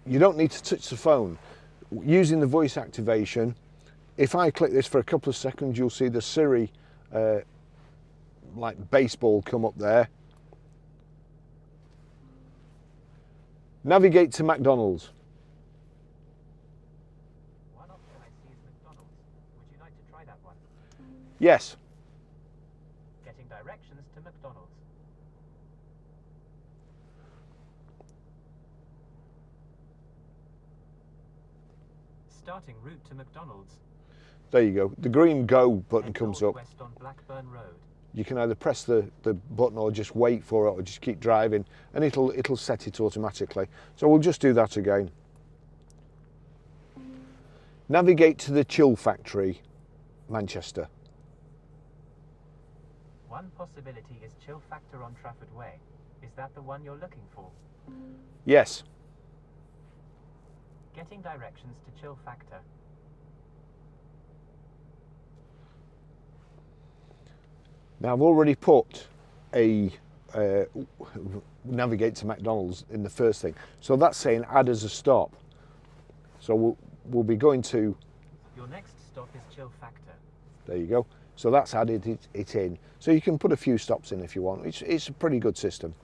you don't need to touch the phone. Using the voice activation, if I click this for a couple of seconds, you'll see the Siri like baseball come up there. Navigate to McDonald's. One option I see is McDonald's. Would you like to try that one? Yes. Getting directions to McDonald's. Starting route to McDonald's. There you go. The green go button Head comes up. northwest on Blackburn Road. You can either press the button or just wait for it or just keep driving and it'll set it automatically. So we'll just do that again. Navigate to the Chill Factory, Manchester. One possibility is Chill Factor on Trafford Way. Is that the one you're looking for? Yes. Getting directions to Chill Factor. Now I've already put a navigate to McDonald's in the first thing. So that's saying add as a stop. So we'll be going to... Your next stop is Chill Factor. There you go. So that's added it in. So you can put a few stops in if you want. It's a pretty good system.